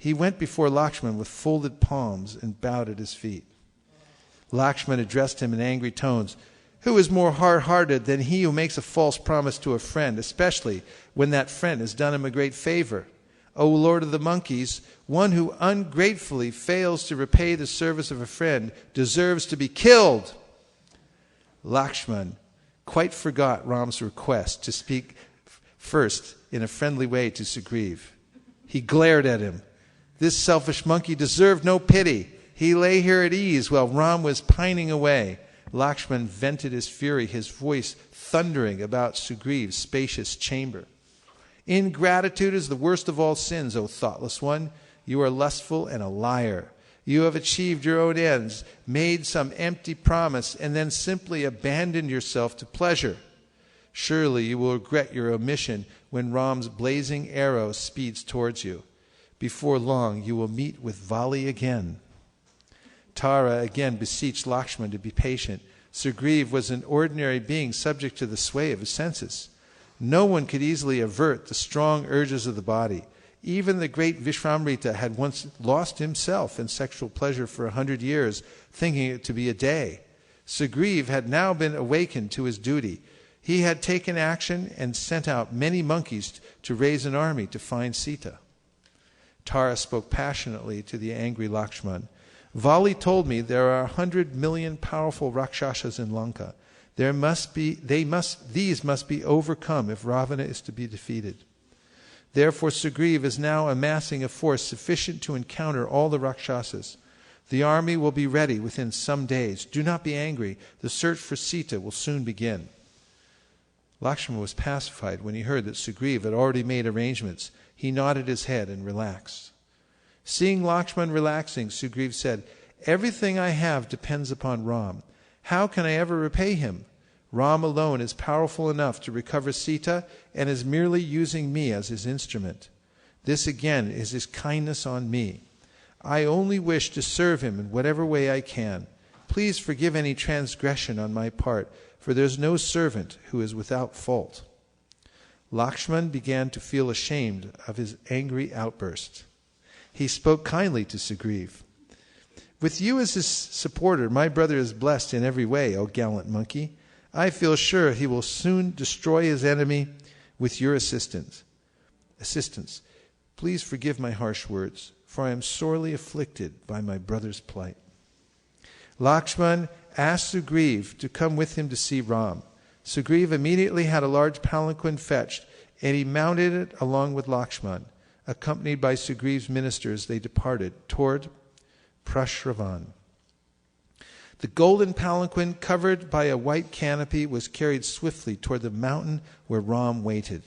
He went before Lakshman with folded palms and bowed at his feet. Lakshman addressed him in angry tones. Who is more hard-hearted than he who makes a false promise to a friend, especially when that friend has done him a great favor? O Lord of the monkeys, one who ungratefully fails to repay the service of a friend deserves to be killed. Lakshman quite forgot Ram's request to speak first in a friendly way to Sugriv. He glared at him. This selfish monkey deserved no pity. He lay here at ease while Ram was pining away. Lakshman vented his fury, his voice thundering about Sugriv's spacious chamber. Ingratitude is the worst of all sins, O thoughtless one. You are lustful and a liar. You have achieved your own ends, made some empty promise, and then simply abandoned yourself to pleasure. Surely you will regret your omission when Ram's blazing arrow speeds towards you. Before long you will meet with Vali again. Tara again beseeched Lakshman to be patient. Sugriv was an ordinary being subject to the sway of his senses. No one could easily avert the strong urges of the body. Even the great Vishvamrita had once lost himself in sexual pleasure for 100 years, thinking it to be a day. Sugriv had now been awakened to his duty. He had taken action and sent out many monkeys to raise an army to find Sita. Tara spoke passionately to the angry Lakshman. Vali told me there are 100 million powerful Rakshasas in Lanka. These must be overcome if Ravana is to be defeated. Therefore Sugriv is now amassing a force sufficient to encounter all the Rakshasas. The army will be ready within some days. Do not be angry. The search for Sita will soon begin. Lakshman was pacified when he heard that Sugriv had already made arrangements. He nodded his head and relaxed. Seeing Lakshman relaxing, Sugriv said, Everything I have depends upon Ram. How can I ever repay him? Ram alone is powerful enough to recover Sita and is merely using me as his instrument. This again is his kindness on me. I only wish to serve him in whatever way I can. Please forgive any transgression on my part, for there is no servant who is without fault. Lakshman began to feel ashamed of his angry outburst. He spoke kindly to Sugriv. With you as his supporter, my brother is blessed in every way, O gallant monkey. I feel sure he will soon destroy his enemy with your assistance. Please forgive my harsh words, for I am sorely afflicted by my brother's plight. Lakshman asked Sugriv to come with him to see Ram. Sugriv immediately had a large palanquin fetched, and he mounted it along with Lakshman. Accompanied by Sugriv's ministers, they departed toward Prashravan. The golden palanquin, covered by a white canopy, was carried swiftly toward the mountain where Ram waited.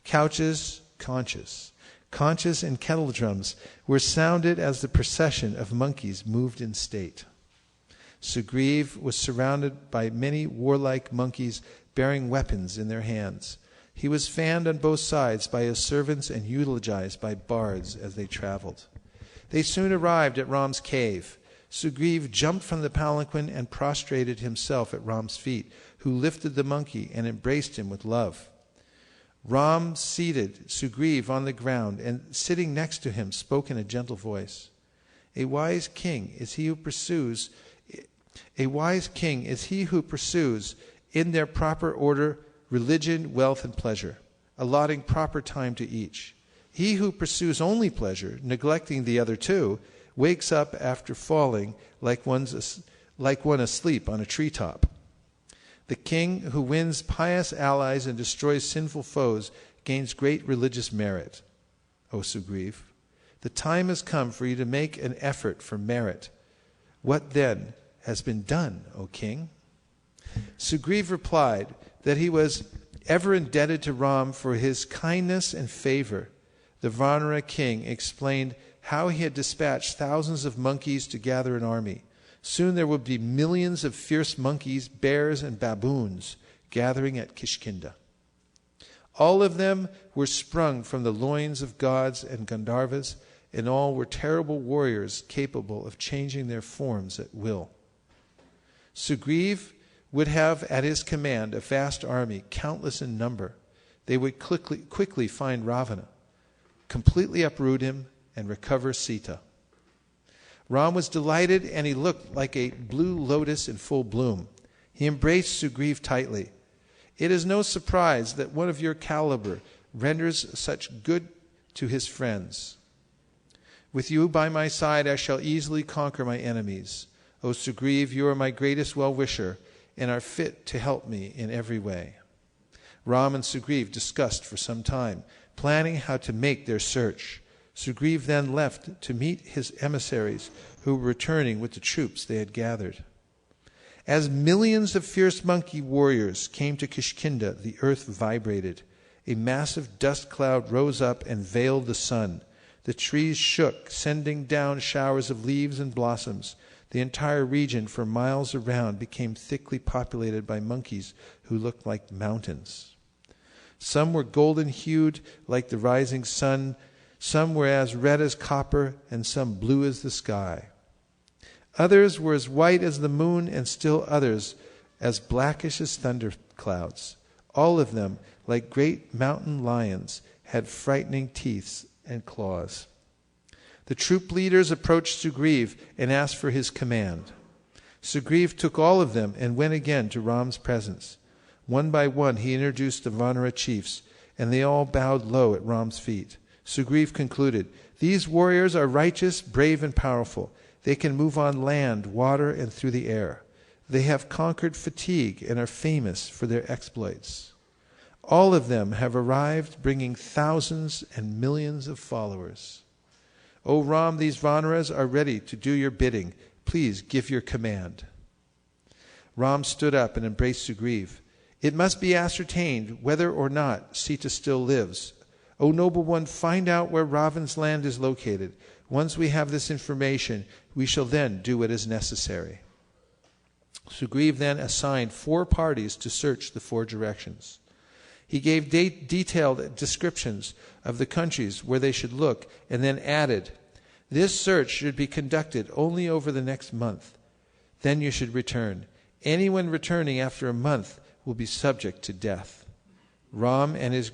Conches, and kettle drums were sounded as the procession of monkeys moved in state. Sugriv was surrounded by many warlike monkeys bearing weapons in their hands. He was fanned on both sides by his servants and eulogized by bards as they traveled. They soon arrived at Ram's cave. Sugriv jumped from the palanquin and prostrated himself at Ram's feet, who lifted the monkey and embraced him with love. Ram seated Sugriv on the ground and, sitting next to him, spoke in a gentle voice. A wise king is he who pursues in their proper order religion, wealth, and pleasure, allotting proper time to each. He who pursues only pleasure, neglecting the other two, wakes up after falling like one asleep on a treetop. The king who wins pious allies and destroys sinful foes gains great religious merit. O Sugriv, the time has come for you to make an effort for merit. What then has been done, O king? Sugriv replied that he was ever indebted to Ram for his kindness and favor. The Vanara king explained how he had dispatched thousands of monkeys to gather an army. Soon there would be millions of fierce monkeys, bears, and baboons gathering at Kishkinda. All of them were sprung from the loins of gods and Gandharvas, and all were terrible warriors capable of changing their forms at will. Sugriv would have at his command a vast army, countless in number. They would quickly find Ravana, completely uproot him, and recover Sita. Ram was delighted, and he looked like a blue lotus in full bloom. He embraced Sugriv tightly. It is no surprise that one of your caliber renders such good to his friends. With you by my side, I shall easily conquer my enemies. O Sugriv, you are my greatest well-wisher and are fit to help me in every way. Ram and Sugriv discussed for some time, planning how to make their search. Sugriv then left to meet his emissaries who were returning with the troops they had gathered. As millions of fierce monkey warriors came to Kishkinda, the earth vibrated. A massive dust cloud rose up and veiled the sun. The trees shook, sending down showers of leaves and blossoms. The entire region for miles around became thickly populated by monkeys who looked like mountains. Some were golden-hued like the rising sun, some were as red as copper, and some blue as the sky. Others were as white as the moon, and still others as blackish as thunder clouds. All of them, like great mountain lions, had frightening teeth and claws. The troop leaders approached Sugriv and asked for his command. Sugriv took all of them and went again to Ram's presence. One by one he introduced the Vanara chiefs, and they all bowed low at Ram's feet. Sugriv concluded, "These warriors are righteous, brave, and powerful. They can move on land, water, and through the air. They have conquered fatigue and are famous for their exploits. All of them have arrived bringing thousands and millions of followers. O Ram, these Vanaras are ready to do your bidding. Please give your command." Ram stood up and embraced Sugriv. "It must be ascertained whether or not Sita still lives. O noble one, find out where Ravan's land is located. Once we have this information, we shall then do what is necessary." Sugriv then assigned 4 parties to search the 4 directions. He gave detailed descriptions of the countries where they should look, and then added, "This search should be conducted only over the next month. Then you should return. Anyone returning after a month will be subject to death. Ram and his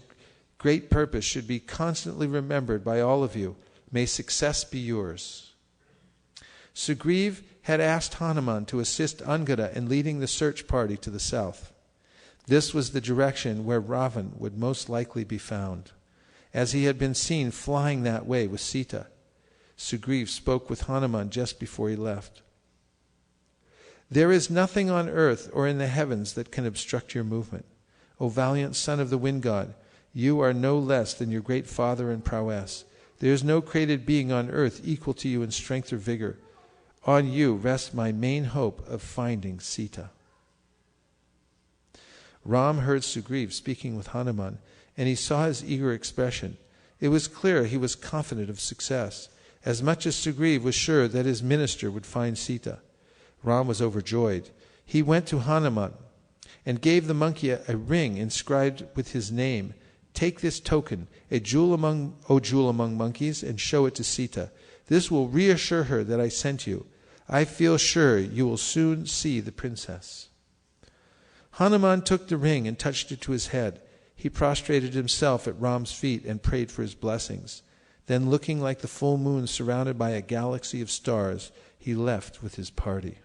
great purpose should be constantly remembered by all of you. May success be yours." Sugriv had asked Hanuman to assist Angada in leading the search party to the south. This was the direction where Ravan would most likely be found, as he had been seen flying that way with Sita. Sugriv spoke with Hanuman just before he left. "There is nothing on earth or in the heavens that can obstruct your movement. O valiant son of the wind god, you are no less than your great father in prowess. There is no created being on earth equal to you in strength or vigor. On you rests my main hope of finding Sita." Ram heard Sugriv speaking with Hanuman, and he saw his eager expression. It was clear he was confident of success, as much as Sugriv was sure that his minister would find Sita. Ram was overjoyed. He went to Hanuman and gave the monkey a ring inscribed with his name. "Take this token, O jewel among monkeys, and show it to Sita. This will reassure her that I sent you. I feel sure you will soon see the princess." Hanuman took the ring and touched it to his head. He prostrated himself at Ram's feet and prayed for his blessings. Then, looking like the full moon surrounded by a galaxy of stars, he left with his party.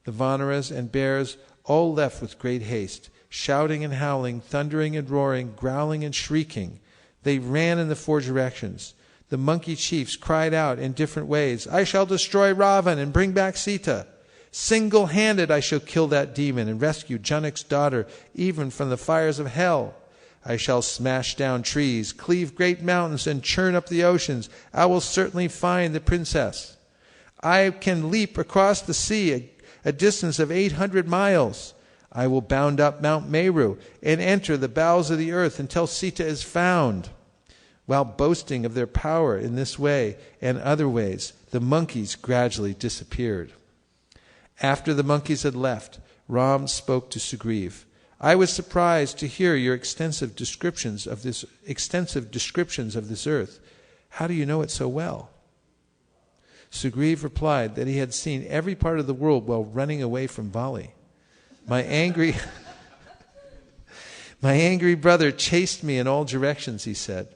The Vanaras and bears all left with great haste, shouting and howling, thundering and roaring, growling and shrieking. They ran in the 4 directions. The monkey chiefs cried out in different ways, "I shall destroy Ravan and bring back Sita. Single-handed I shall kill that demon and rescue Janak's daughter even from the fires of hell. I shall smash down trees, cleave great mountains, and churn up the oceans. I will certainly find the princess. I can leap across the sea a distance of 800 miles. I will bound up Mount Meru and enter the bowels of the earth until Sita is found." While boasting of their power in this way and other ways, the monkeys gradually disappeared. After the monkeys had left, Ram spoke to Sugriv. "I was surprised to hear your extensive descriptions of this earth. How do you know it so well?" Sugriv replied that he had seen every part of the world while running away from Bali. My angry brother chased me in all directions," he said.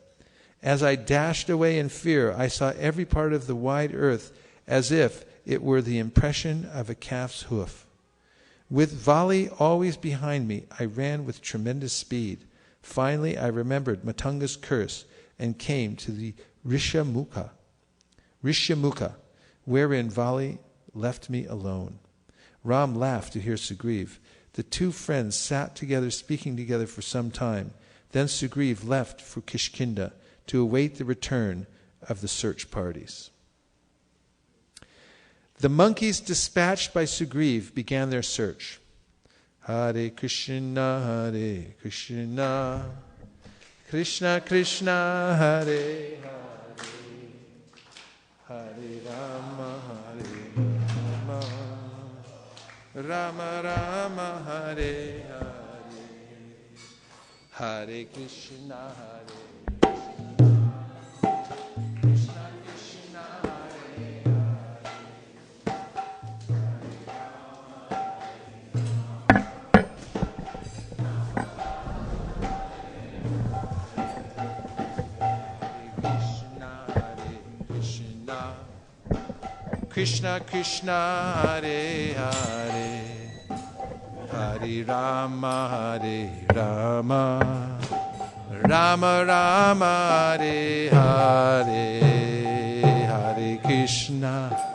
As I dashed away in fear, I saw every part of the wide earth as if it were the impression of a calf's hoof. With Vali always behind me, I ran with tremendous speed. Finally, I remembered Matunga's curse and came to the Rishyamukha, wherein Vali left me alone. Ram laughed to hear Sugriv. The two friends sat together, speaking together for some time. Then Sugriv left for Kishkinda to await the return of the search parties. The monkeys dispatched by Sugriv began their search. Hare Krishna, Krishna Krishna, Hare Hare, Hare Rama, Rama Rama, Hare Hare, Hare Krishna, Krishna Krishna, Krishna Krishna, Hare Hare, Hare Rama, Hare Rama, Rama Rama, Hare Hare, Hare Krishna.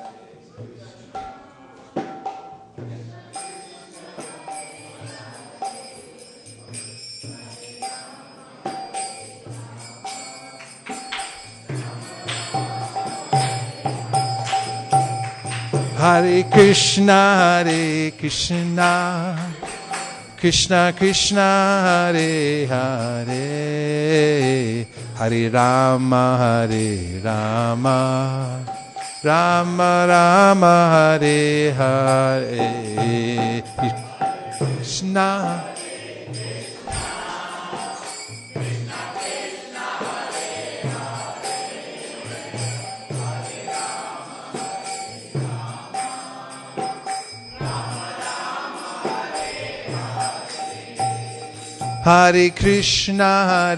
Hare Krishna, Krishna Krishna, Hare Hare, Hare Rama, Hare Rama, Rama Rama, Hare Hare, Krishna. Hare Krishna,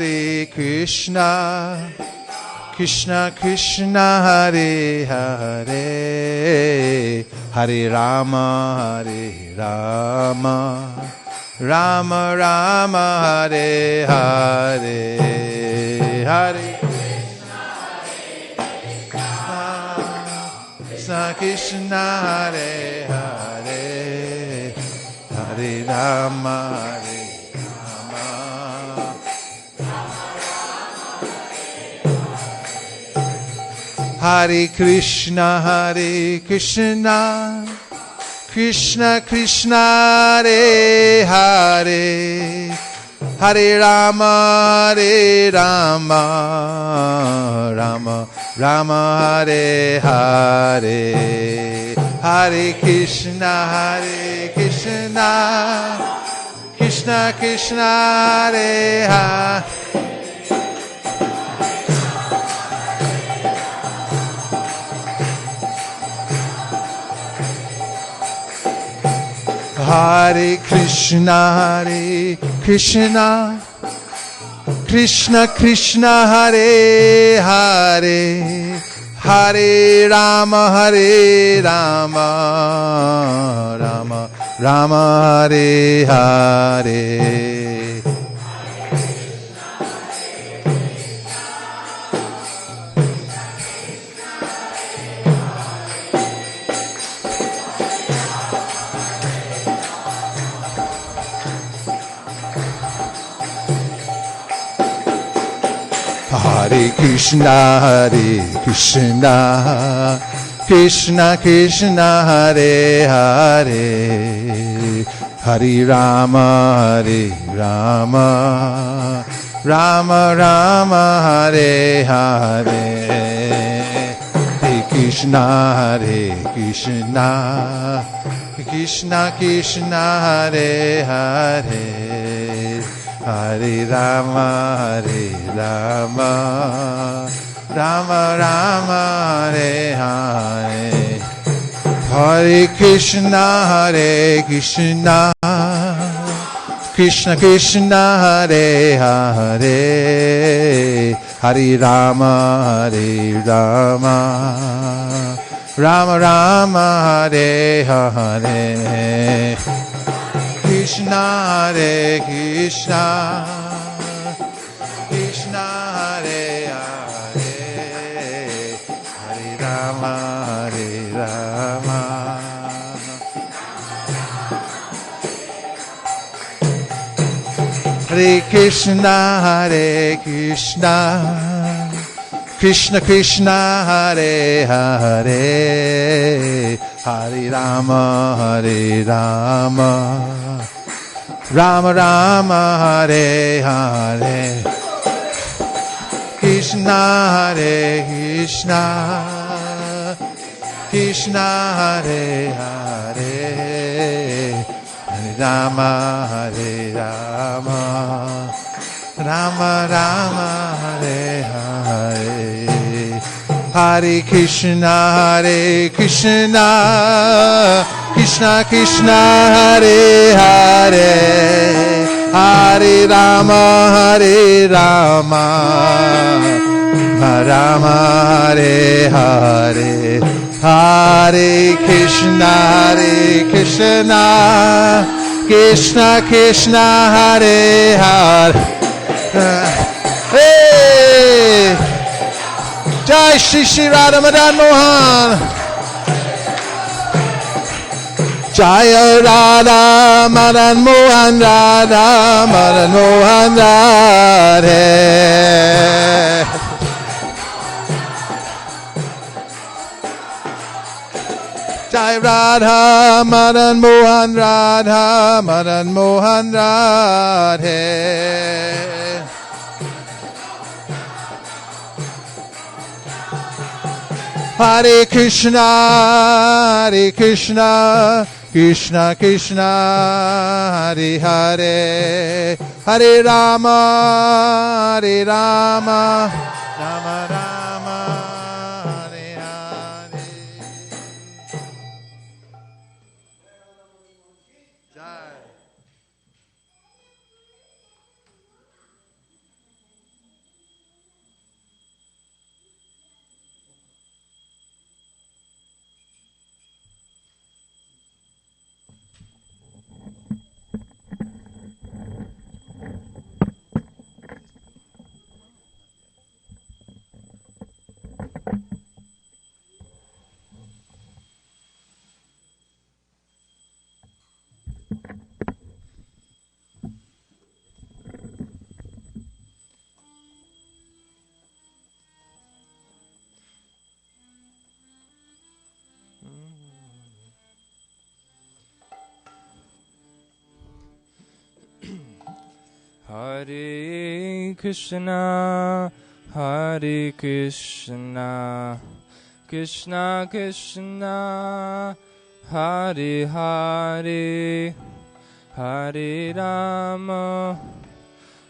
Krishna Krishna, Hare Hare, Hare Rama, Hare Rama, Rama Rama, Hare Hare, Hare Krishna, Krishna Hare Hare, Hare Rama, Hare Krishna, Krishna Krishna, Hare Hare, Hare Rama, Rama Rama, Hare Hare, Hare Krishna, Krishna Krishna, Hare Hare. Hare Krishna, Krishna Krishna, Hare Hare, Hare Rama, Rama Rama, Hare Hare. Hare Krishna, Krishna Krishna, Hare Hare, Hare Rama, Rama Rama, Hare Hare, Hare Krishna, Krishna Krishna, Hare Hare, Hare Rama, Rama Rama, Hare Hare, Hare Krishna, Krishna Krishna, Hare Hare, Hare Rama, Hare Rama, Rama Rama, Hare Hare, Krishna, Hare Krishna, Krishna, Hare Hare, Hare Rama, Hare Rama. Hare Krishna, Hare Krishna, Krishna Krishna, Hare Hare, Hare Rama, Hare Rama, Rama Rama, Hare Hare, Krishna, Hare Krishna, Krishna, Hare Hare, Hare Rama, Hare Rama, Rama Rama, Hare Hare, Hare Krishna, Hare Krishna, Krishna Krishna, Hare Hare, Hare Rama, Hare Rama, Rama Hare Hare, Hare Krishna, Hare Krishna, Krishna Krishna, Hare Hare. Hey! Jai Shri Shri Radha Madan Mohan. Jai Radha Madan Mohan, Radha Madan Mohan, Radhe. Jai Radha Madan Mohan, Radha Madan Mohan, Radhe. Hare Krishna, Hare Krishna, Krishna Krishna, Hare Hare, Hare Rama, Hare Rama, Rama Rama, Hare Hare. Jai. Hare Krishna, Hare Krishna, Krishna Krishna, Hare Hare, Hare Rama,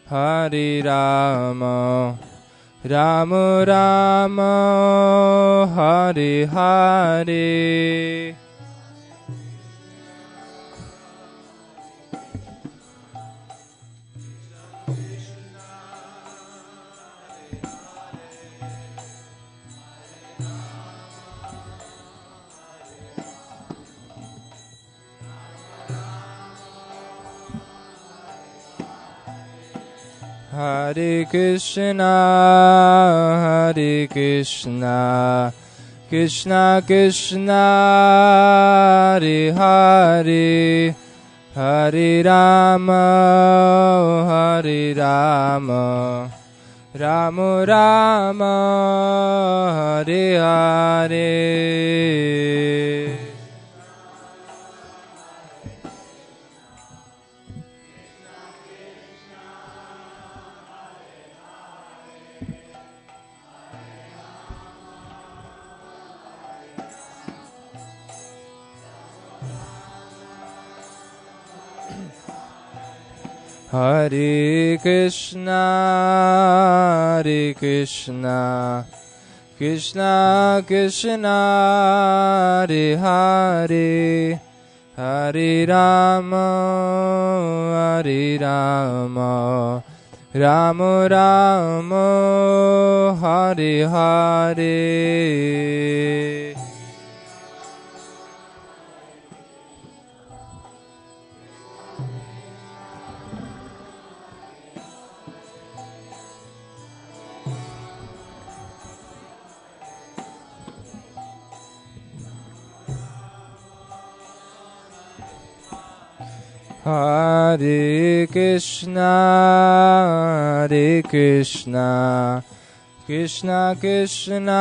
Hare Rama, Rama Rama, Hare Hare. Hare Krishna, Hare Krishna, Krishna Krishna, Hare Hare, Hare Rama, Hare Rama, Rama Rama, Hare Hare. Hare Krishna, Hare Krishna, Krishna Krishna, Hare Hare, Hare Rama, Hare Rama, Rama Rama Hare Hare. Hare Krishna, Hare Krishna, Krishna Krishna,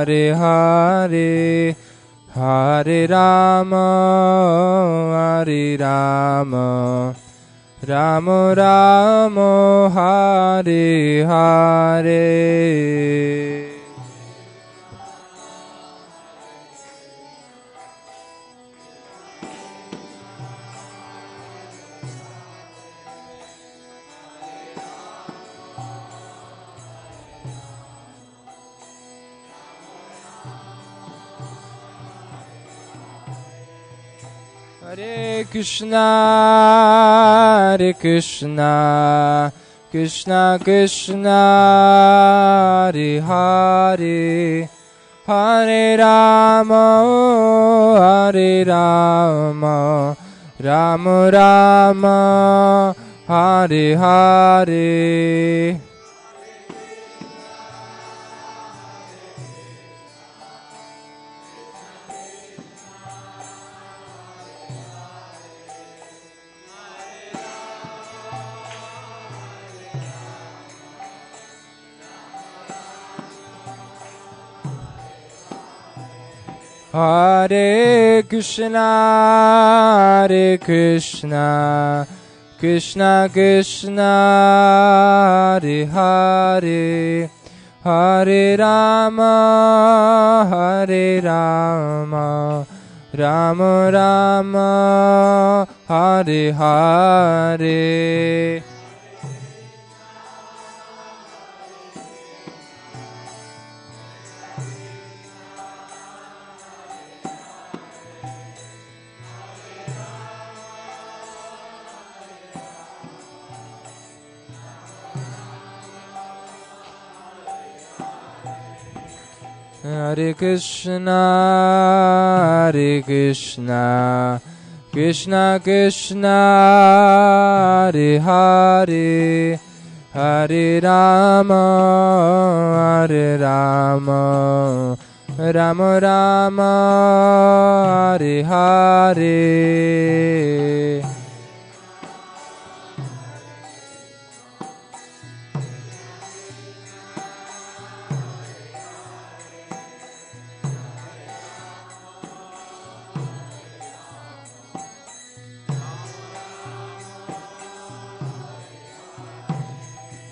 Hare Hare, Hare Rama, Hare Rama, Rama Rama, Hare Hare. Hare Krishna, Hare Krishna, Krishna Krishna, Hare Hare, Hare Rama, Hare Rama, Rama Rama, Hare Hare. Hare Krishna, Hare Krishna, Krishna Krishna, Hare Hare, Hare Rama, Hare Rama, Rama Rama, Hare Hare. Hare Krishna, Hare Krishna, Krishna Krishna, Hare Hare, Hare Rama, Hare Rama, Rama Rama, Hare Hare.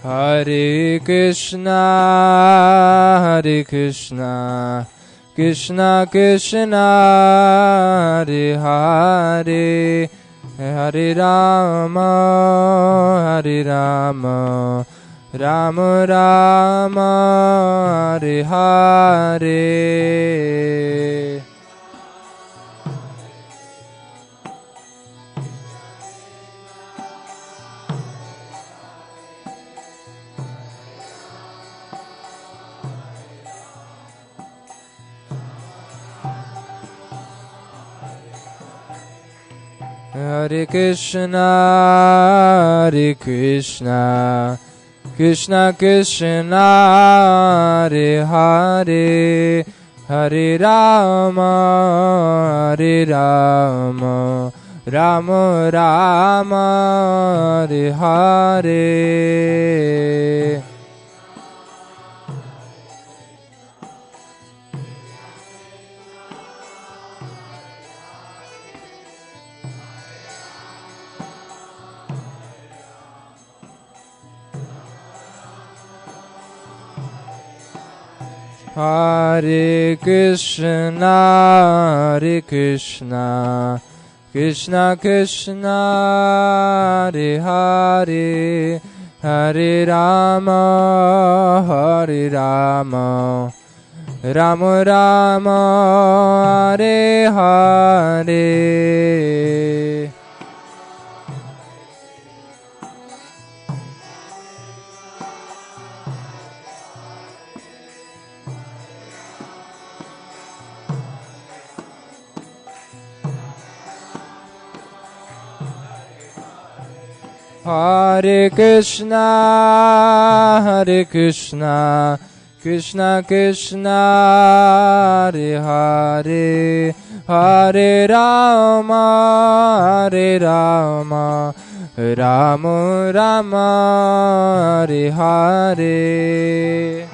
Hare Krishna, Hare Krishna, Krishna Krishna, Hare Hare, Hare Rama, Hare Rama, Rama Rama, Hare Hare. Hare Krishna, Hare Krishna, Krishna Krishna, Hare Hare, Hare Rama, Hare Rama, Rama Rama, Hare Hare. Hare Krishna, Hare Krishna, Krishna Krishna, Hare Hare, Hare Rama, Hare Rama, Rama Rama, Hare Hare. Hare Krishna, Krishna Krishna, Hare Hare, Hare Rama, Rama Rama, Hare Hare.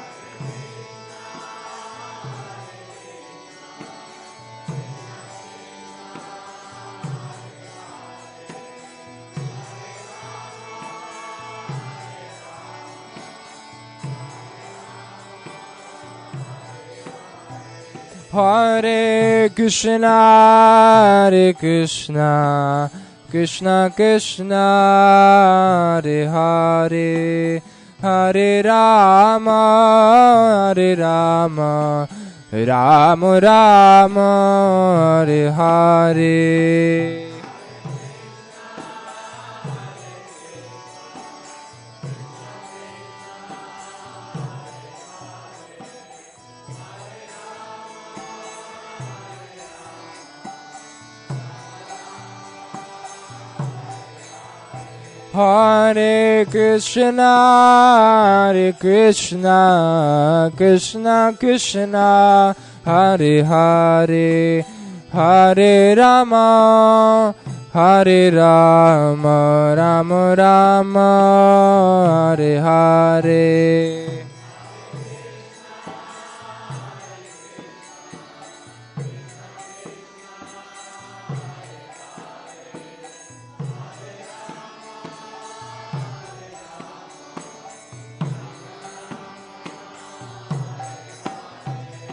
Hare Krishna, Krishna Krishna, Hare Hare, Hare Rama, Rama Rama, Hare Hare. Hare Krishna, Krishna Krishna, Hare Hare, Hare Rama, Rama Rama, Hare Hare.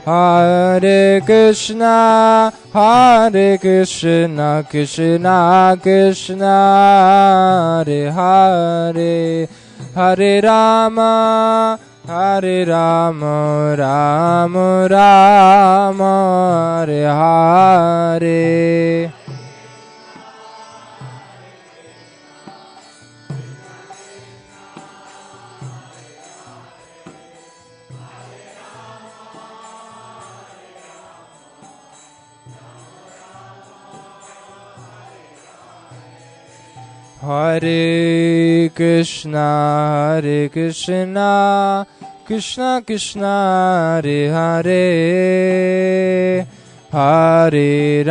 Hare Krishna, Krishna Krishna, Hare Hare, Hare Rama, Rama Rama, Hare Hare. Hare Krishna, Krishna Krishna, Hare Hare, Hare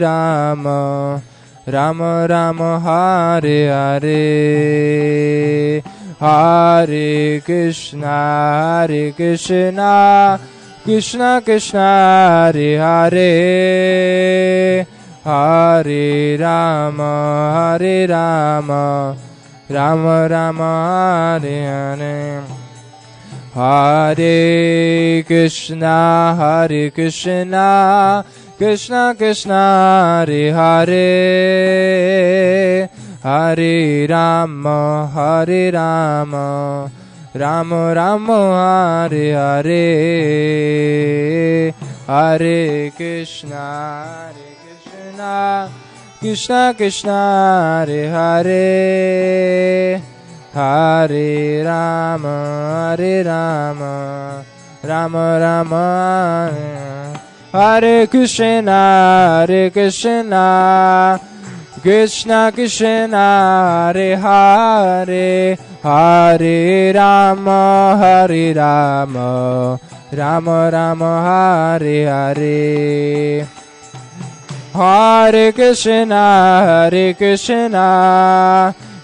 Rama, Rama Rama, Hare Hare. Hare Krishna, Krishna Krishna, Hare Hare, Hare Rama, Rama Rama, Hare Hare. Hare Krishna, Krishna Krishna, Hare Hare, Hare Rama, Rama Rama, Hare Hare. Hare Krishna, Krishna Krishna, Hare Hare, Hare Rama, Rama Rama, Hare Krishna, Krishna Krishna, Hare Hare, Hare Rama, Rama Rama, Hare Hare. Hare Krishna,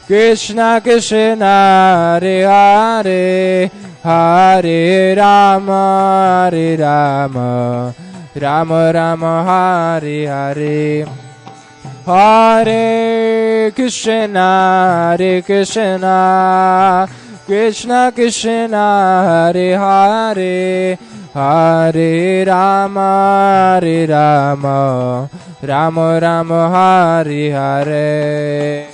Krishna Krishna, Hare Hare, Hare Rama, Rama Rama, Hare Hare. Hare Krishna, Krishna Krishna, Hare Hare, Hare Rama, Rama Rama, Hare Hare.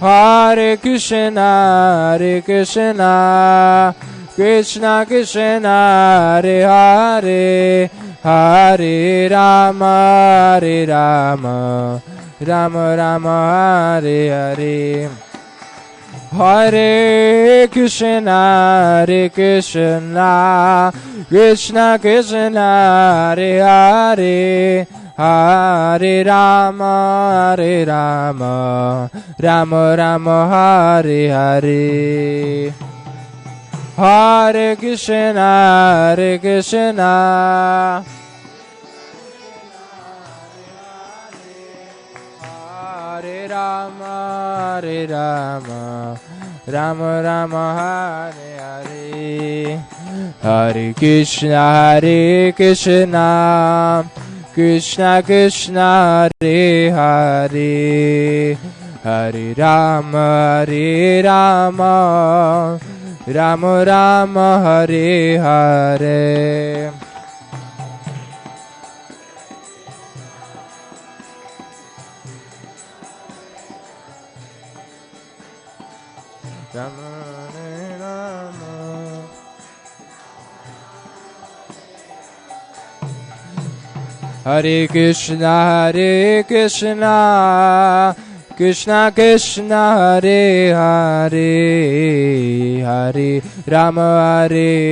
Hare Krishna, Krishna Krishna, Hare Hare, Hare Rama, Rama Rama, Hare Hare. Hare Krishna, Krishna Krishna, Hare Hare, Hare Rama, Rama Rama, Hare Hare. Hare Krishna, Hare Krishna. Hare Rama, Rama Rama, Hare Hare. Hare Krishna, Krishna Krishna, Hare Hare. Hare Rama, Rama Rama, Hare Hare. Hare Krishna, Krishna Krishna, Hare Hare. Hare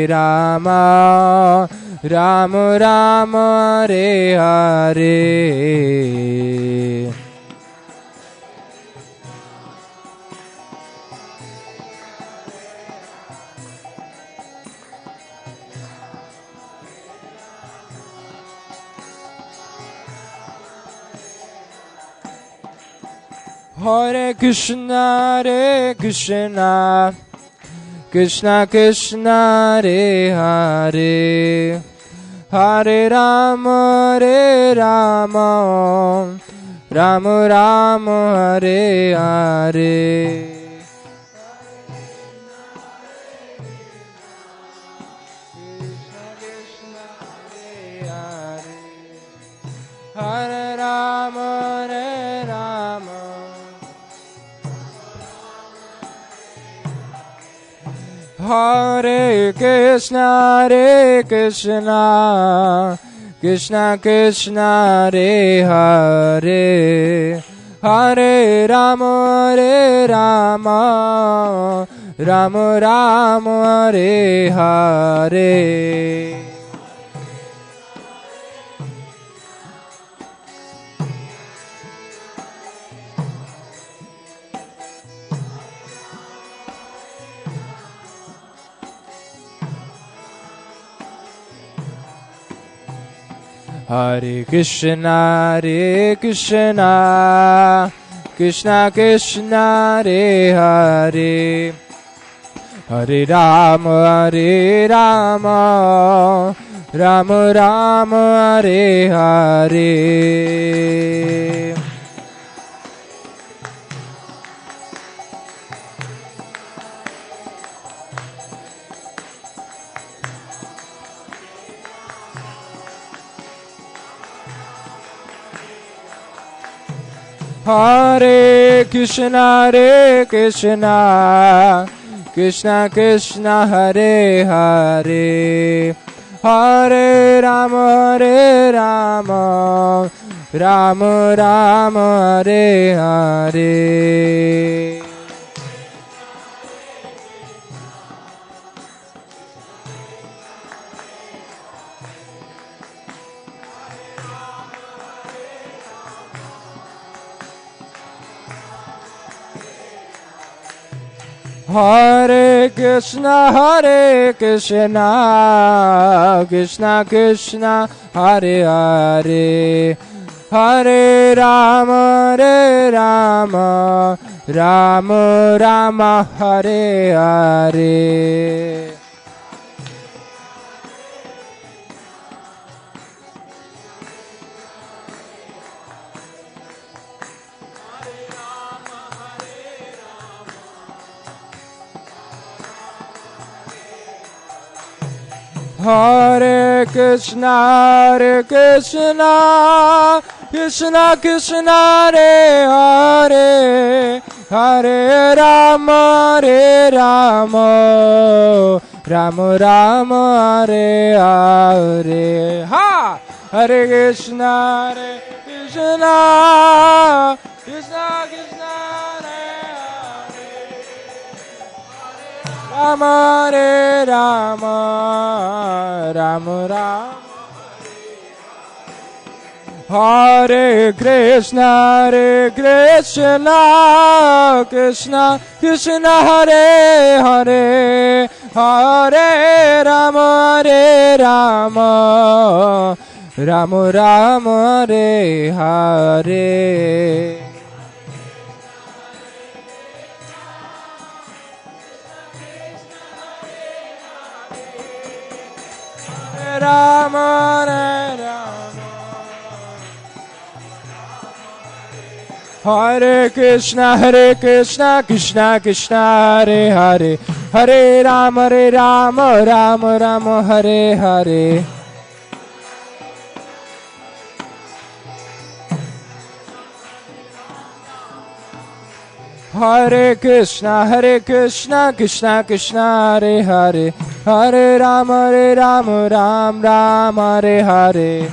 Rama, Rama Rama, Hare Hare. Hare Krishna, Krishna Krishna, Hare Hare. Hare Rama, Rama Rama, Hare Hare. Hare Rama, Rama. Hare Krishna, Krishna Krishna, Hare Hare. Hare Rama, Rama Rama, Hare Hare. Hare Krishna, Krishna Krishna, Hare Hare. Hare Rama, Rama Rama, Hare Hare. Hare Krishna, Krishna Krishna, Hare Hare. Hare Rama, Rama Rama, Hare Hare. Hare Krishna, Krishna Krishna, Hare Hare. Hare Rama, Rama Rama, Hare Hare. Hare Krishna, Krishna Krishna, Hare Hare. Hare Rama, Rama Rama, Hare Hare. Ha! Hare Krishna, Krishna Krishna, Rama, Hare Rama, Rama Rama. Hare Krishna, Krishna Krishna, Hare Hare, Hare Rama, Rama Rama, Hare Hare. Rama, Rama. Hare Krishna, Krishna Krishna, Hare Hare, Hare Rama, Rama Rama, Hare Hare. Hare Krishna, Krishna Krishna, Hare Hare, Hare Rama, Rama, Hare Hare.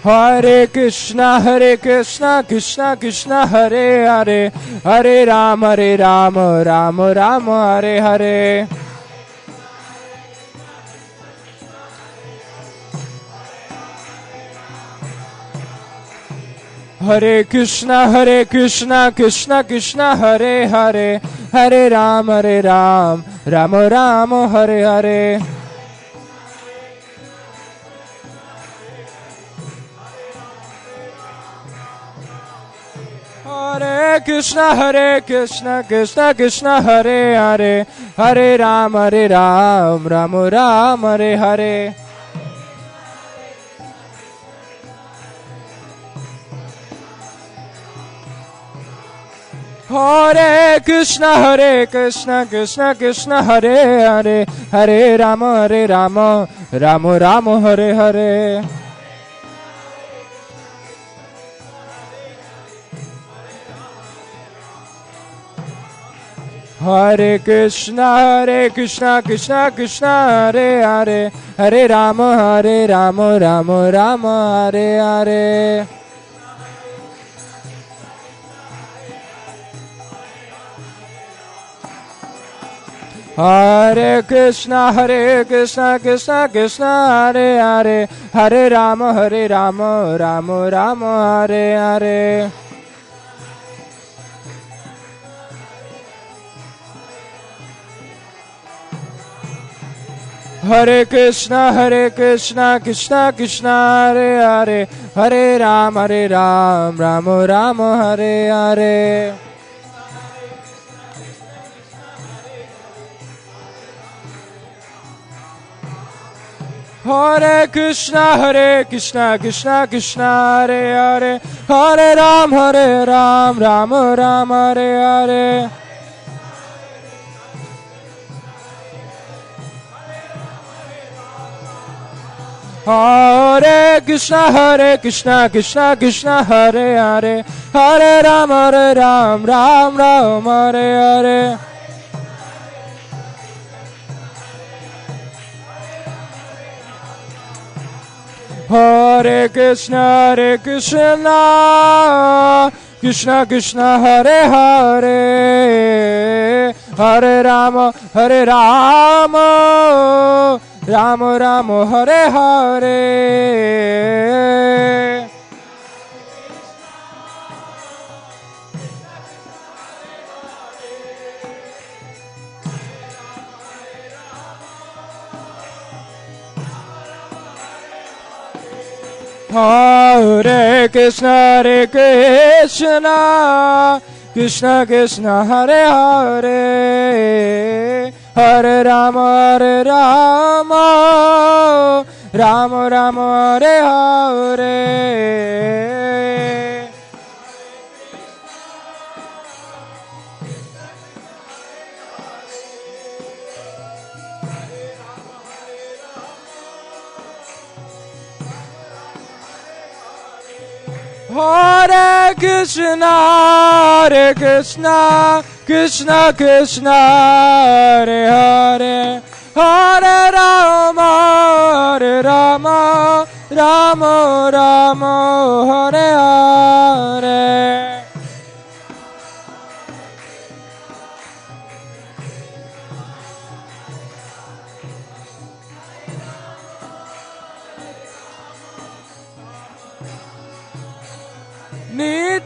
Hare Krishna, Krishna Krishna, Hare Hare, Hare Rama, Rama, Hare Hare. Hare Krishna, Krishna Krishna, Hare Hare, Hare Rama, Rama, Hare Hare. Hare Krishna, Krishna, Hare Hare, Hare Rama, Rama, Hare Hare. Hare Krishna, Krishna, Hare Hare, Hare Rama, Rama, Hare Hare. Hare Krishna, Krishna, Hare Hare, Hare Rama, Rama, Hare Hare. Hare Krishna, Krishna, Hare Hare, Hare Rama, Rama, Hare Hare. Hare Krishna, Krishna, Hare Hare, Hare Rama, Rama, Hare Hare. Hare Krishna, Krishna, Hare Hare, Hare Ram, Rama, Hare Hare. Hare Krishna, Krishna, Hare Hare, Hare Ram, Rama, Hare Hare. Hare Krishna, Krishna, Hare Hare, Hare Rama, Rama, Hare Hare. Hare Krishna, Krishna, Hare Hare, Hare Rama, Rama, Hare Hare. Hare Krishna, Krishna, Hare Hare, Hare Rama, Rama, Hare Hare.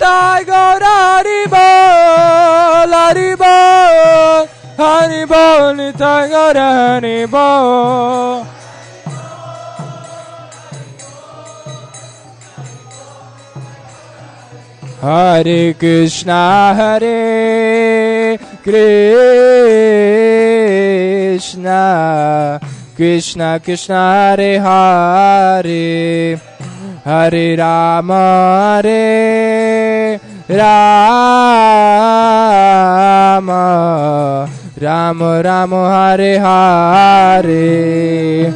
Nitai Gaura Haribol, Haribol, Haribol, Nitai Gaura Haribol. Hare Krishna, Hare Krishna, Krishna Krishna, Hare Hare, Hare Rama, Hare Rama, Rama Rama, Hare Hare,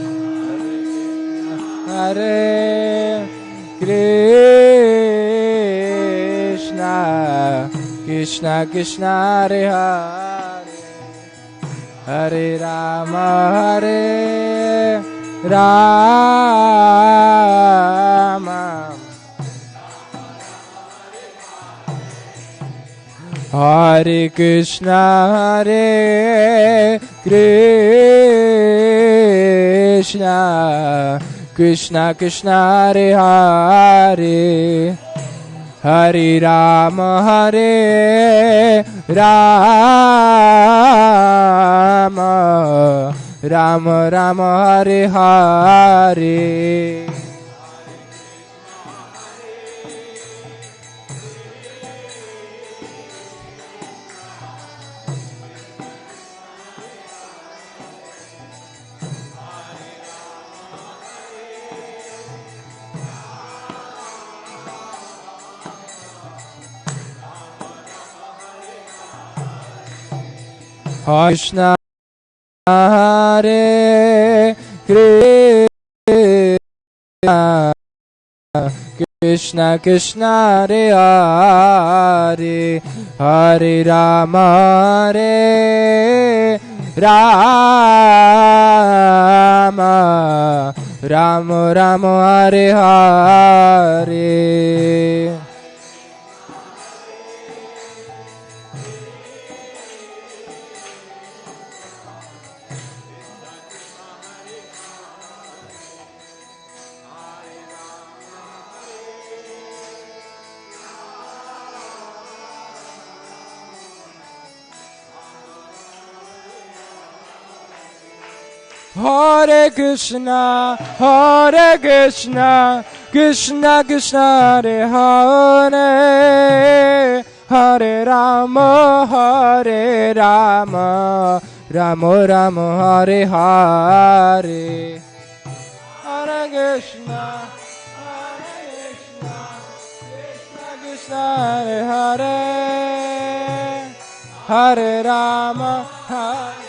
Hare Krishna, Krishna Krishna, Hare Hare, Hare Rama, Hare Rama, Hare Krishna, Hare Krishna, Krishna Krishna, Hare Hare, Hare Rama, Hare Rama, Rama Rama, Hare Hare. Krishna, Hare Krishna, Krishna Krishna, Hare Hare, Hare Rama, Hare Rama, Rama Rama, Hare Hare. Hare Krishna, Hare Krishna, Krishna Krishna, Hare Hare, Hare Rama, Hare Rama, Rama Rama, Hare Hare, Hare Krishna, Hare Krishna, Krishna Krishna, Hare Hare, Hare Rama, Hare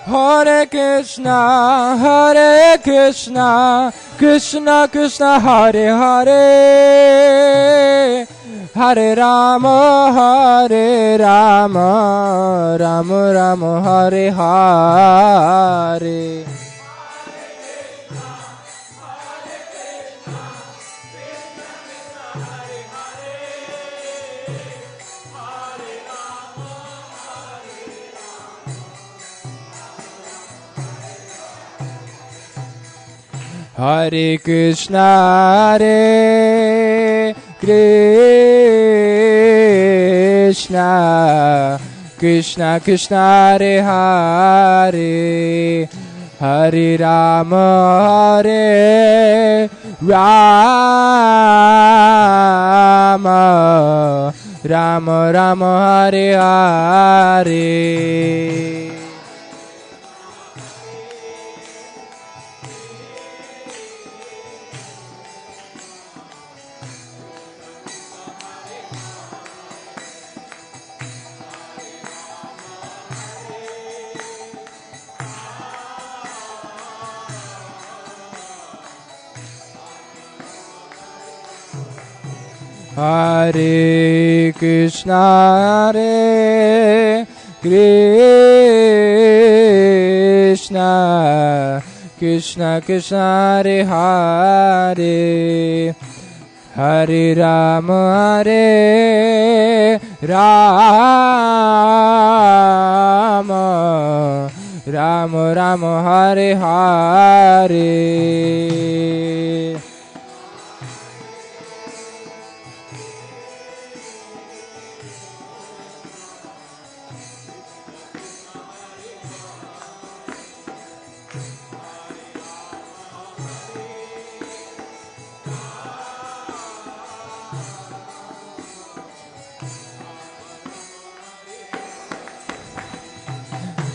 Hare Krishna, Hare Krishna, Krishna Krishna, Hare Hare, Hare Rama, Hare Rama, Rama Rama, Hare Hare. Hare Krishna, Hare Krishna, Krishna Krishna, Hare Hare, Hare Rama, Hare Rama, Rama Rama, Hare Hare. Hare Krishna, Hare Krishna, Krishna Krishna, Hare Hare, Hare Rama, Hare Rama, Rama Rama Hare Hare.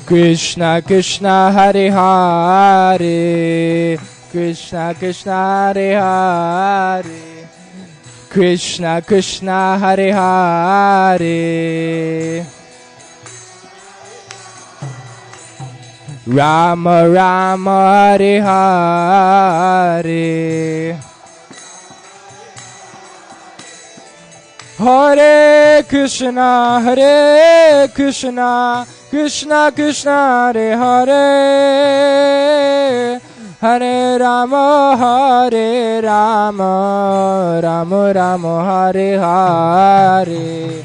Krishna Krishna Hare Hare, Krishna Krishna Hare Hare, Krishna Krishna Hare Hare, Rama Rama Hare Hare, Hare Krishna Hare Krishna, Krishna Krishna Hare Hare, Hare Rama Hare Rama, Rama Rama Hare Hare.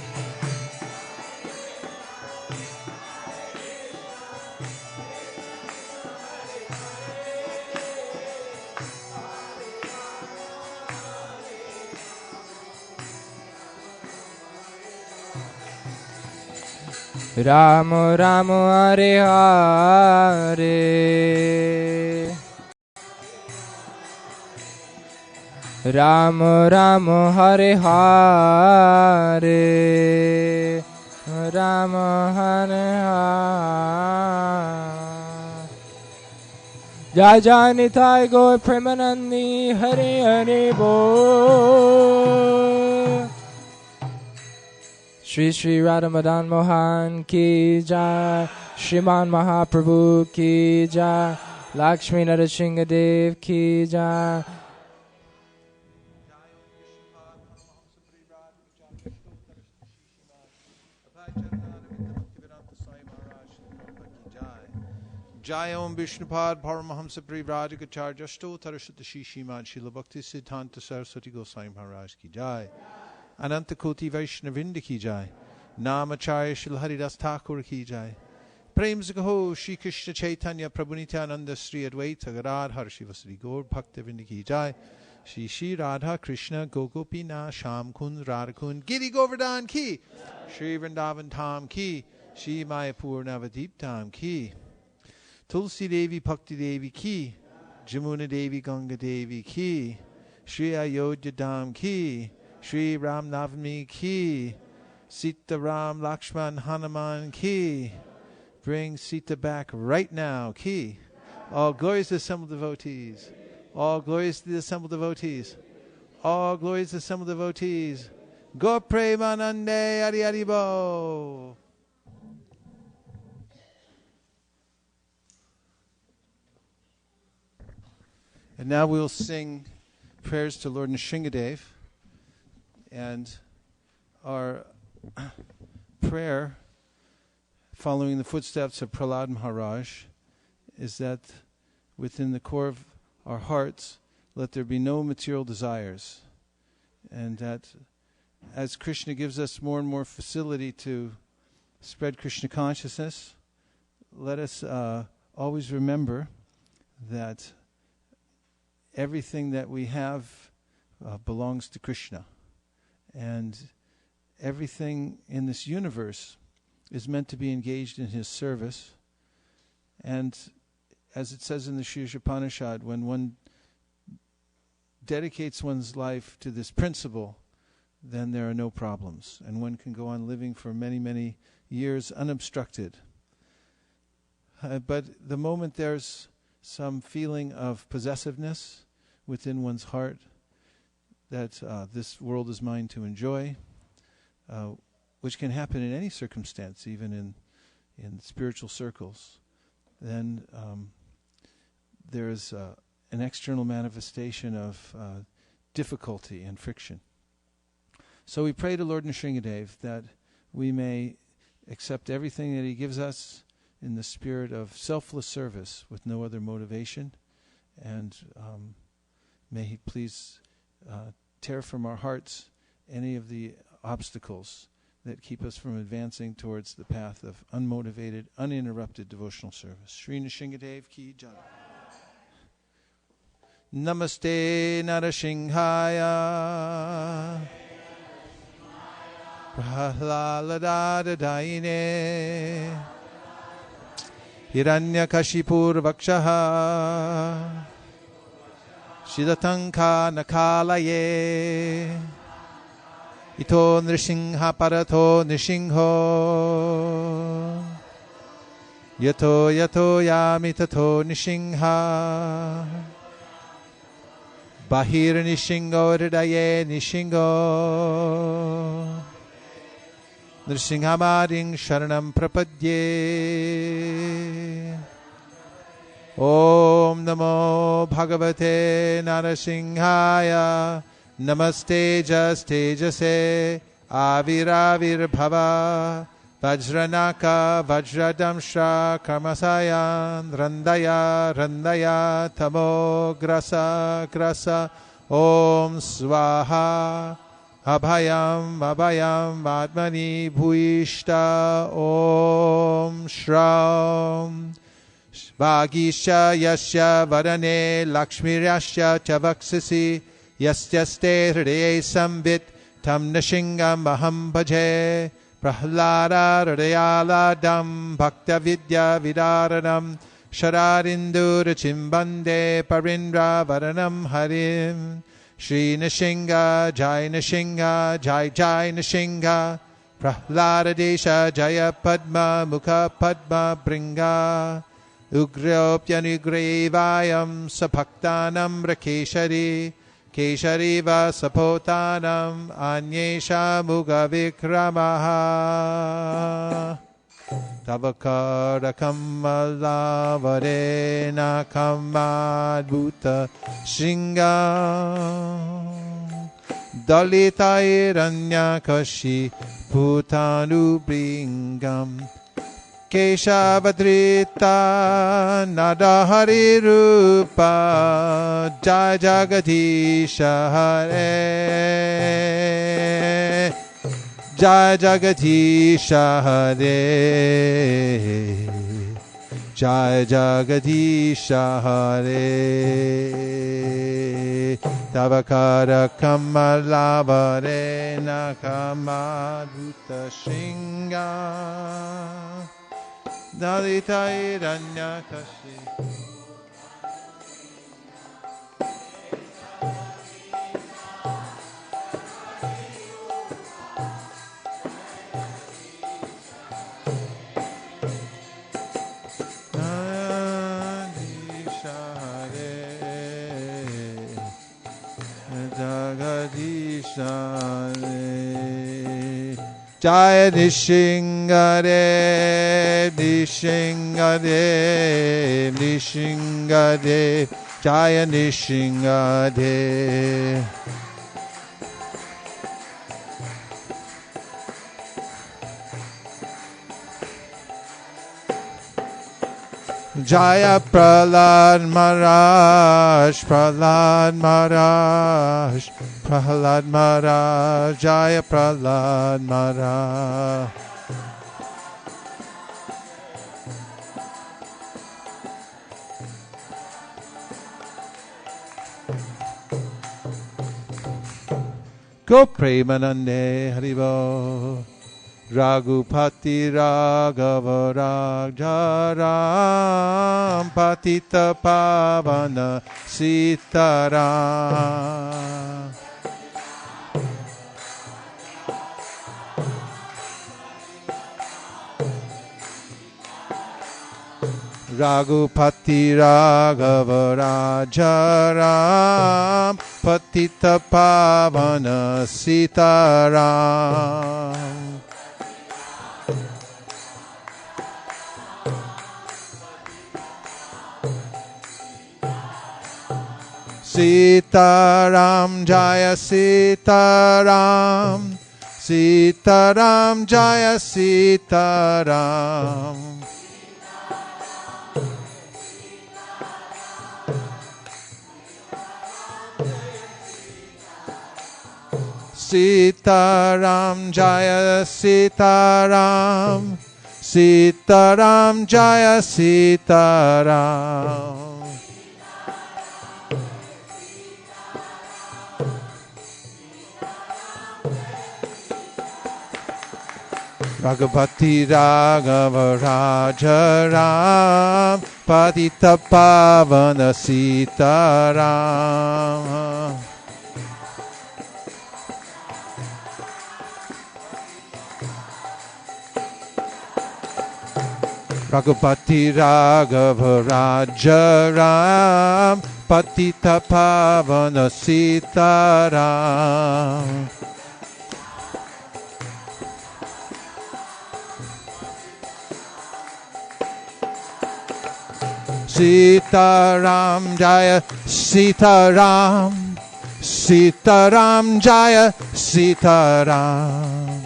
Rama Rama Hare Hare, Rama Rama Hare Hare, Rama Hare Hare. Jai Jai Nitai Gaur Premanandi Hare Hare Bol. Shri Shri Radha Madan Mohan Ki Jai, Shriman Mahaprabhu Ki Jai, Lakshmi Narasingha Dev Ki Jai. Jai Om Vishnupad Paramahamsa Privrajikacharya Stottara Shatashishimad Srila Bhakti Siddhanta Saraswati Goswami Maharaj Ki Jai. Ananta Koti Vaishnavinda Ki Jai, Namacharya Shri Haridas Thakur Ki Jai, Prem Zagaho Shri Krishna Chaitanya Prabhu Nityananda Sri Advaita Gadadhar Shivasri Gaur Bhaktavinda Ki Jai, Shri Shri Radha Krishna Gogopina Sham Kund Radha Kund Giri Govardhan Ki, Shri Vrindavan Tham Ki, Shri Mayapur Navadip Tham Ki, Tulsi Devi Bhakti Devi Ki, Jamuna Devi Ganga Devi Ki, Shri Ayodhya Dham Ki, Shri Ramanavami Ki, Sita Ram Lakshman Hanuman Ki. Bring Sita back right now Ki. All glories to the assembled devotees. All glories to the assembled devotees. All glories to the assembled devotees. Go Premanande Adi Adibo. And now we'll sing prayers to Lord Nrsingadev. And our prayer, following the footsteps of Prahlad Maharaj, is that within the core of our hearts, let there be no material desires. And that as Krishna gives us more and more facility to spread Krishna consciousness, let us always remember that everything that we have belongs to Krishna. And everything in this universe is meant to be engaged in his service. And as it says in the Shri Upanishad, when one dedicates one's life to this principle, then there are no problems. And one can go on living for many, many years unobstructed. But the moment there's some feeling of possessiveness within one's heart, that this world is mine to enjoy, which can happen in any circumstance, even in spiritual circles, then there is an external manifestation of difficulty and friction. So we pray to Lord Nrsingadev that we may accept everything that he gives us in the spirit of selfless service with no other motivation, and may he please tear from our hearts any of the obstacles that keep us from advancing towards the path of unmotivated, uninterrupted devotional service. Sri Nrsingadev ki jai. Namaste Narasimhaya Prahladadaine Hiranyakashipur Vakshaha Shidatanka Nakalaye Ito Nrsimha Parato Nrsimho Yato Yato Yami Tato Nrsimha Bahir Nrsimho Hridaye Nrsimho Nrsimhamaring Sharanam Prapadye Om Namo Bhagavate Narasimhaya Namaste Tejase Aviravir Bhava Vajranaka Vajradamsha Karmasayan Randaya Tamo Grasa Om Swaha Abhayam Atmani Bhuishta Om Shram Vagisha Yasya Varane Lakshmirasya Chavaksasi Yastyaste Hridaye Sambit Tam Nrsimham Aham Bhaje Prahlada Hridayaladam Bhakta Vidya Vidaranam Shararindur Chimbande Parindra Varanam Harim Shri Nrsimha Jai Nrsimha Jai Nrsimha Prahlada Desha Jaya Padma Mukha Padma Bringa Ugryopyanugrevayam Sapaktanam Rakeshari Keshariva Sapotanam Anyesha Muga Vikramaha Tavakara Kamala Varena Kamadbhuta Shringa Dalita Iranyakashi Bhutanu Bringam Keshavadrita Nadahari Rupa Jai Jagadisha Hare Jai Jagadisha Hare Jai Jagadisha Hare Tavakara Kamala Varena Kamadhuta Shringa Dalita Iranyakashi Jaya Nrsimhadev Nrsimhadev Jaya Nrsimhadev Jaya Prahlad Maharaj Jaya Prahlad Maharaj Go Premanande Haribo Raghupati Raghava Rajaram Patita Pavana Sitaram Raghupati Raghava Rajaram Patita Pavana Sitaram Sitaram Jaya Sitaram Sitaram Jaya Sitaram Sitaram Jaya Sitaram. Sitaram Jaya Sitaram. Raghupati Raghava Rajaram Patita Pavana Sitaram. Raghupati Raghava Rajaram Patita Pavana Sitaram. Sitaram Jaya Sitaram. Sitaram Jaya Sitaram.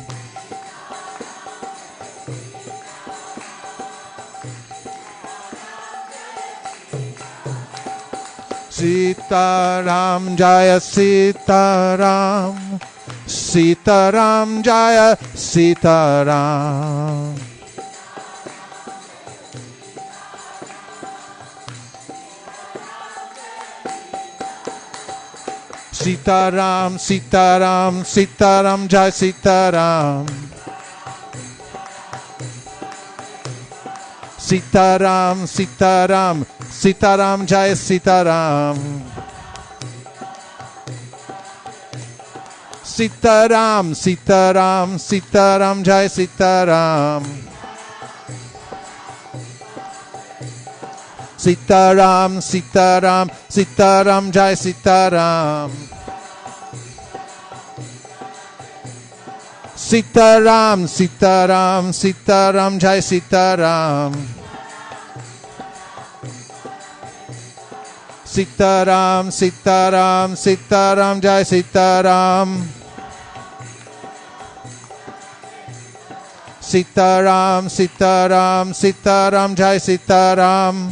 Sitaram Jaya Sitaram. Sitaram Jaya Sitaram. Sitaram, Sitaram, Sitaram, Jai Sitaram. Sitaram, Sitaram, Sitaram, Jai Sitaram. Sitaram, Sitaram, Sitaram, Jai Sitaram. Sitaram, Sitaram, Sitaram, Jai Sitaram. Sitaram, Sitaram, Sitaram, Jai Sitaram. Sitaram, Sitaram, Sitaram, Jai Sitaram. Sitaram, Sitaram, Sitaram, Jai Sitaram.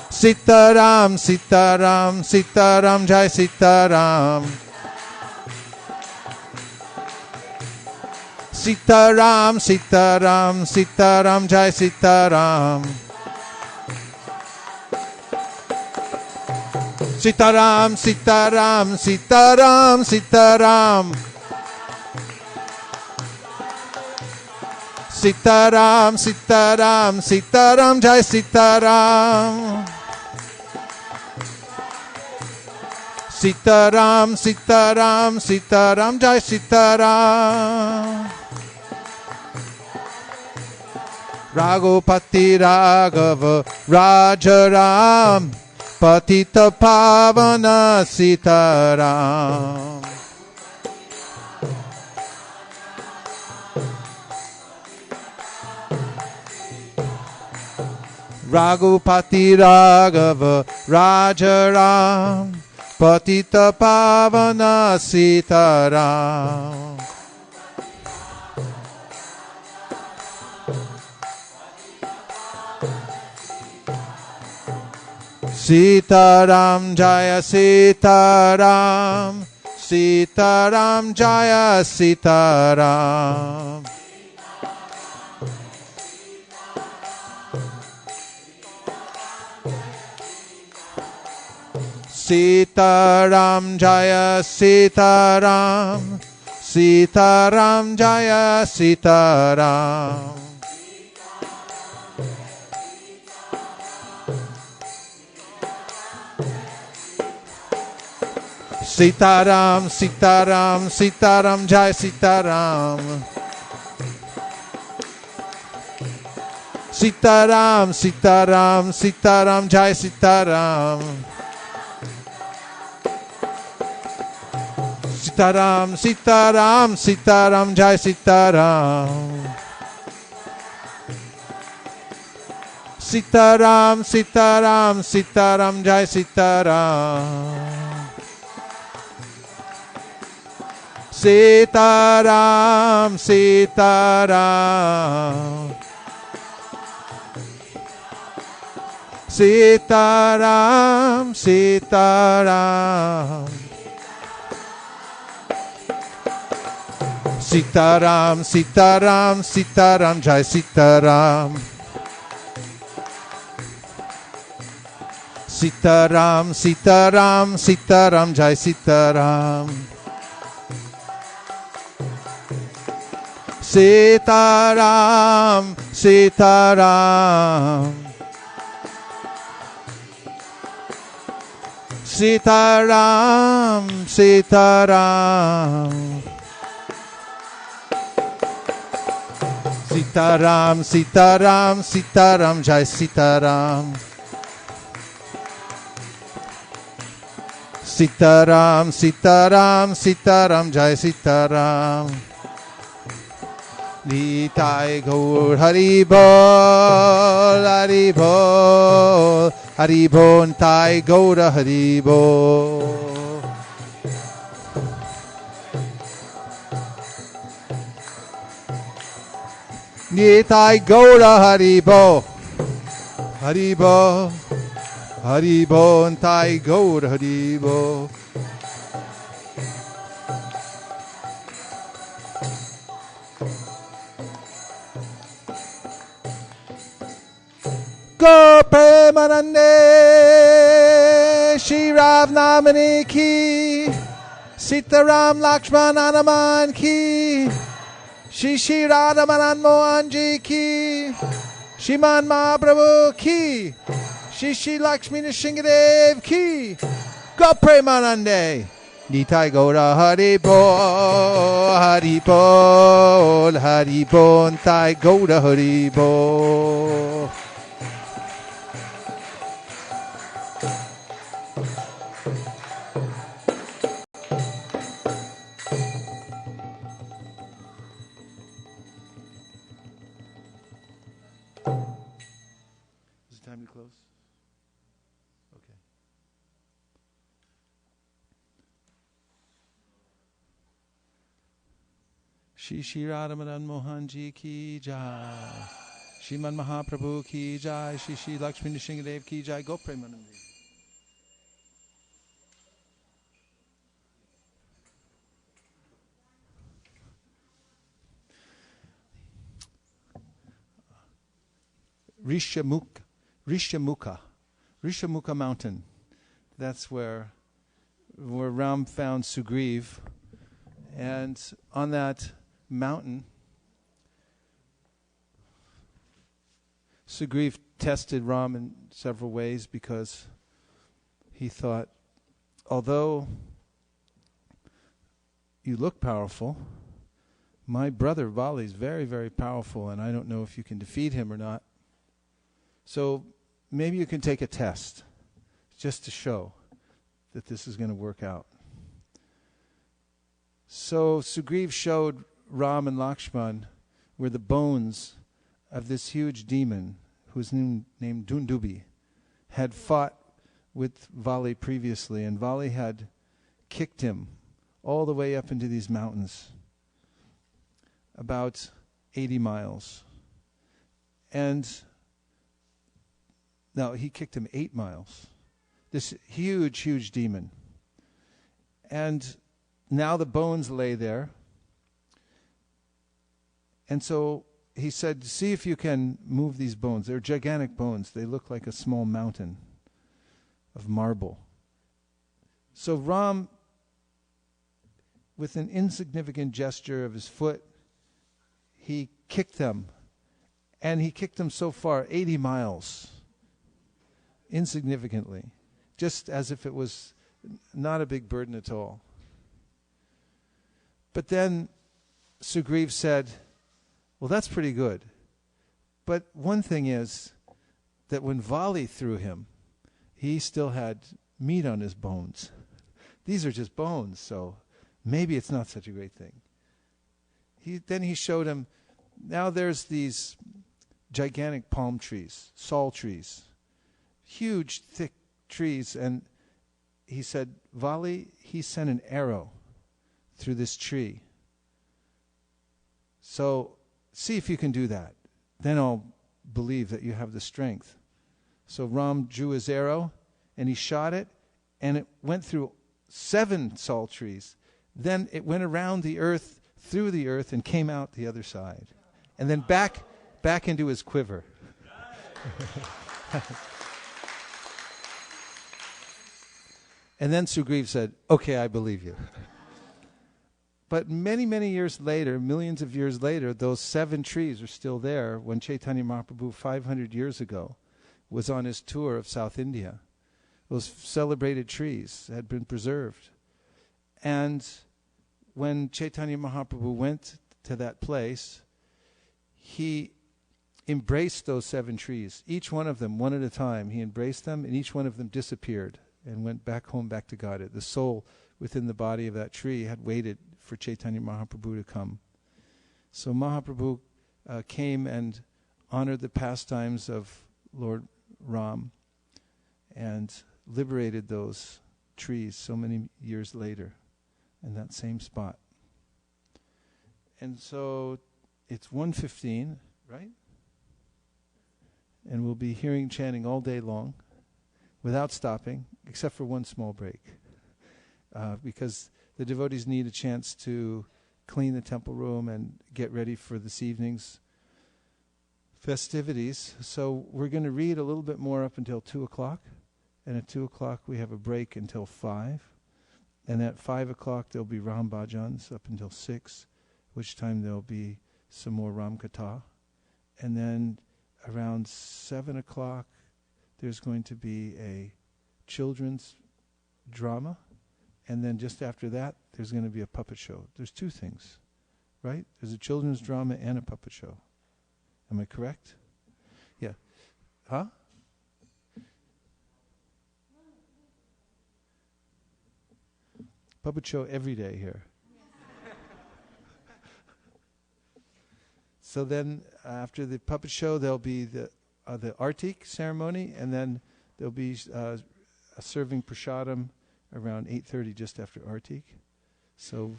Sitaram, Sitaram, Sitaram, Jai Sitaram. Sitaram, Sitaram, Sitaram, Jai Sitaram. Sitaram, Sitaram, Sitaram, Sitaram. Sitaram, Sitaram, Sitaram, Jai Sitaram. Sitaram, Sitaram, Sitaram, Jai Sitaram. Raghupati Raghava Rajaram Patita Pavana Sitaram. Raghupati Raghava Rajaram Patita Pavana Sitaram. Sitaram Jaya Sitaram. Sitaram Jaya Sitaram. Sitaram Jaya Sitaram. Sitaram Jaya Sitaram. Sitaram, Sitaram, Sitaram, Jai Sitaram. Sitaram, Sitaram, Sitaram, Jai Sitaram. Sitaram, Sitaram, Sitaram, Jai Sitaram. Sitaram, Sitaram, Sitaram, Jai Sitaram. Sitaram, Sitaram. Sitaram, Sitaram. Sitaram, Sitaram, Sitaram, Jai Sitaram. Sitaram, Sitaram, Sitaram, Jai Sitaram. Sitaram, Sitaram. Sitaram, Sitaram. Sitaram, Sitaram, Sitaram, Jai Sitaram. Sitaram, Sitaram, Sitaram, Jai Sitaram. Nitai Gaur Hari Bol, Hari Bol, Hari Bol, Nitai Gaur Hari Bol. Nitai Gaur Hari Bol, Hari Bol, Hari Bol, Nitai Gaur Hari Bol. Go Premanande, Shri Ramanavami ki, Sitaram Lakshman Hanuman ki, Shri Radha Madan Mohan ji ki, Shriman Mahaprabhu ki, Shri Lakshmi Nrsingadev ki, Go Premanande. Nitai Gaura Hari Bol, Hari Bol, Hari Bol, Nitai Gaura Hari Bol. Is it time to close? Okay. Shri Radha Madan Mohan ji ki jai. Shriman Mahaprabhu ki jai. Shri Lakshmi Nrsingadev ki jai. Go Premanande. Rishamukha mountain. That's where Ram found Sugriv. And on that mountain, Sugriv tested Ram in several ways because he thought, although you look powerful, my brother Vali is very, very powerful, and I don't know if you can defeat him or not. So maybe you can take a test just to show that this is going to work out. So Sugriv showed Ram and Lakshman where the bones of this huge demon, who's named Dundubi, had fought with Vali previously, and Vali had kicked him all the way up into these mountains, about 80 miles. And no, he kicked him 8 miles. This huge, huge demon. And now the bones lay there. And so he said, see if you can move these bones. They're gigantic bones. They look like a small mountain of marble. So Ram, with an insignificant gesture of his foot, he kicked them. And he kicked them so far, 80 miles. Insignificantly. Just as if it was not a big burden at all. But then Sugriv said, well, that's pretty good. But one thing is that when Vali threw him, he still had meat on his bones. These are just bones, so maybe it's not such a great thing. Then he showed him, now there's these gigantic palm trees, sal trees, huge, thick trees, and he said, Vali, he sent an arrow through this tree. So see if you can do that. Then I'll believe that you have the strength. So Ram drew his arrow, and he shot it, and it went through 7 salt trees. Then it went around the earth, through the earth, and came out the other side. And then back into his quiver. And then Sugriv said, "Okay, I believe you." But many, many years later, millions of years later, those 7 trees are still there when Chaitanya Mahaprabhu 500 years ago was on his tour of South India. Those celebrated trees had been preserved. And when Chaitanya Mahaprabhu went to that place, he embraced those 7 trees. Each one of them, one at a time, he embraced them, and each one of them disappeared and went back home, back to God. The soul within the body of that tree had waited for Chaitanya Mahaprabhu to come. So Mahaprabhu came and honored the pastimes of Lord Ram and liberated those trees so many years later in that same spot. And so it's 1:15, right? And we'll be hearing chanting all day long without stopping, except for one small break. Because the devotees need a chance to clean the temple room and get ready for this evening's festivities. So we're going to read a little bit more up until 2 o'clock. And at 2 o'clock we have a break until 5. And at 5 o'clock there'll be Ram Bhajans up until 6, which time there'll be some more Ram Katha. And then around 7 o'clock there's going to be a children's drama. And then just after that, there's going to be a puppet show. There's 2 things, right? There's a children's drama and a puppet show. Am I correct? Yeah. Huh? Puppet show every day here. So then after the puppet show, there'll be the Artik ceremony, and then there'll be a serving prasadam around 8:30, just after Artik. So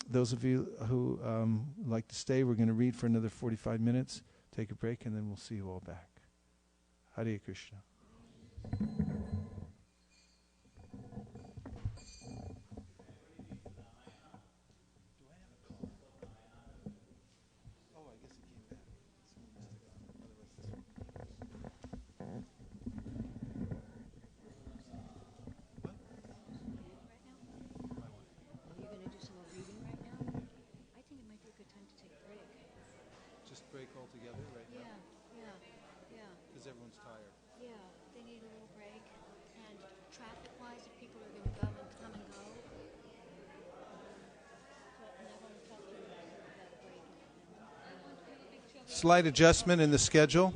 those of you who like to stay, we're going to read for another 45 minutes, take a break, and then we'll see you all back. Hare Krishna. Break altogether right now? Yeah. Because everyone's tired. Yeah, they need a little break. And traffic-wise, if people are going to come and go. And I want to talk to you about a break. Slight adjustment in the schedule.